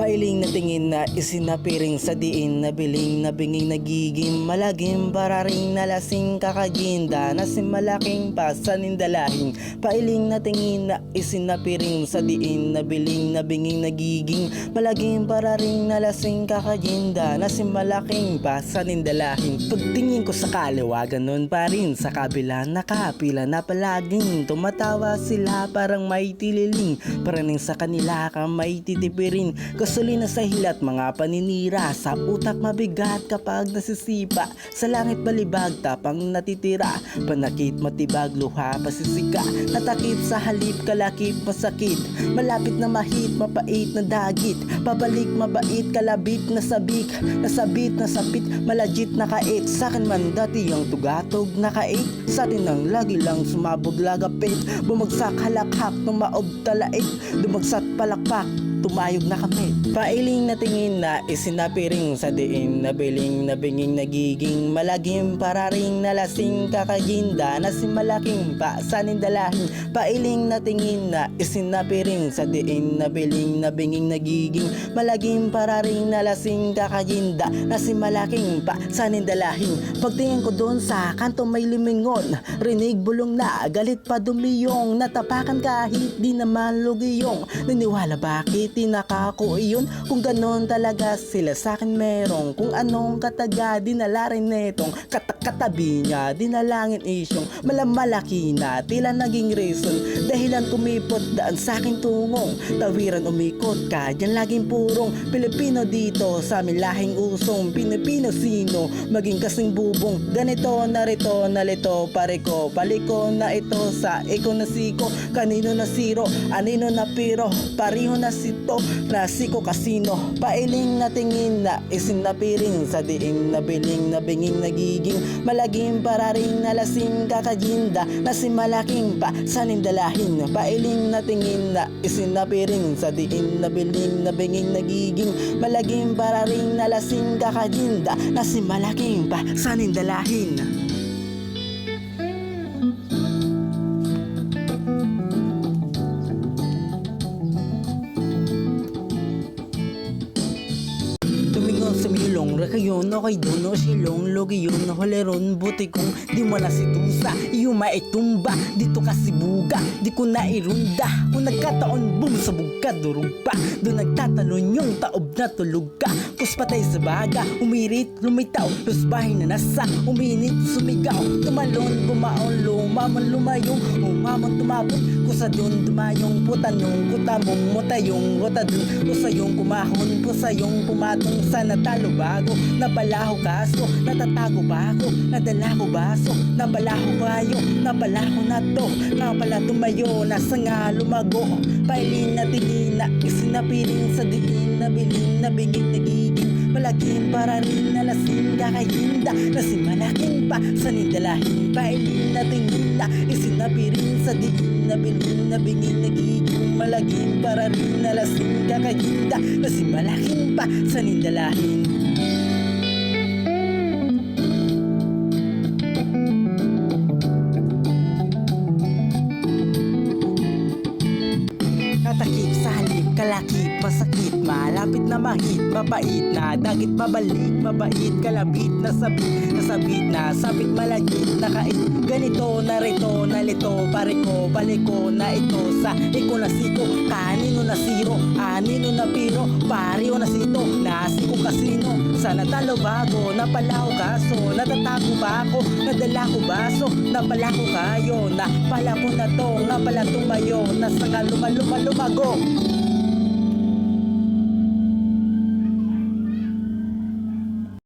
Pailing na tingin na isinapiring sa diin na biling na binging nagiging malagim pararing nalasing kakaginda na si malaking pasanin dalahing. Pailing na tingin na isinapiring sa diin na biling na binging nagiging malagim pararing nalasing kakaginda na si malaking pasanin dalahing. Pagtingin ko sa kaliwa ganon pa rin sa kabila nakapila na palaging tumatawa sila parang may tililing paraning sa kanila ka may titipirin. Gasolina sa hilat mga paninira sa utak mabigat kapag nasisipa sa langit balibag tapang natitira panakit matibag luha pasisika natakip sa halip kalakip masakit malapit na mahit mapait na dagit pabalik mabait kalabit na sabik nasabit nasapit malajit na kait sakin man dati yung tugatog na kait sa atin ang lagi lang sumabog lagapit bumagsak halakhak ng maob talait dumagsak palakpak tumayog na kami. Pailing na tingin na isinapiring sa diin na biling na binging nagiging malagim pararing nalasing kakaginda na si malaking pasanin dalahing. Pailing na tingin na isinapiring sa diin na biling na binging nagiging malagim pararing nalasing kakaginda na si malaking pasanin dalahing. Pagtingin ko doon sa kanto may limingon rinig bulong na galit pa dumiyong natapakan kahit di naman lugiyong naniwala bakit tinakako iyon kung ganon talaga sila sakin merong kung anong kataga dinala rin netong katabi niya dinalangin isyong malamalaki na tila naging reason dahilan kumipot daan saking tungong tawiran umikot ka dyan laging purong Pilipino dito sa aming lahing usong Pilipino sino maging kasing bubong ganito narito nalito pareko paliko na ito sa iko na siko kanino na siro anino na piro pariho na sito nasiko kasino pailing na tingin na isinapiring sa diin na biling na binging nagiging malagim pararing nalasing kakaginda na si malaking pasanin dalahin pailing na tingin na isinapiring sa diin na biling na binging nagiging malagim pararing nalasing kakaginda na si malaking pasanin dalahin. Sumilong rakayon okay doon o silong logi yun holeron buti kung di mo na situsa iyo maitumba dito kasi buga di ko na irunda kung nagkataon bumusabog ka durog pa doon nagtatalon yung taob na tulog ka puspatay sa baga umirit lumitaw lusbahin na nasa uminit sumigaw tumalon bumaon lumamon lumayong umamon tumabot kusa doon dumayong putanong kutamong mutayong rotadun kusayong kumahon pusayong pumatong sa natalo bago nabalaho kaso natatago ba ako nadala ko baso nabalaho kayo nabalaho na to napala tumayo nasa nga lumago pailing na tingin na isinapiling sa diin na biling na binging nagiging malagim pararing nalasing kakaginda na si malaking pasanin dalahin pailing na tingin na isinapiling sa diin na biling na binging nagiging malagim pararing nalasing kakaginda na si malaking pasanin dalahin. Natakip sa halip, kalakip, masakit malapit na mahit, mabait na dagit babalik, mabait, kalabit, nasabit na sabit malagit, nakait ganito, narito, nalito, pareko, baliko na ito sa iko na siko, kanino na siro, anino na piro, pariyo na sito, nasiko kasino, sa natalo bago, napalaho kaso, natatago ba ako, nadala ko baso, napala ko kayo, napala ko na to, napala tumayo, nasa lumago.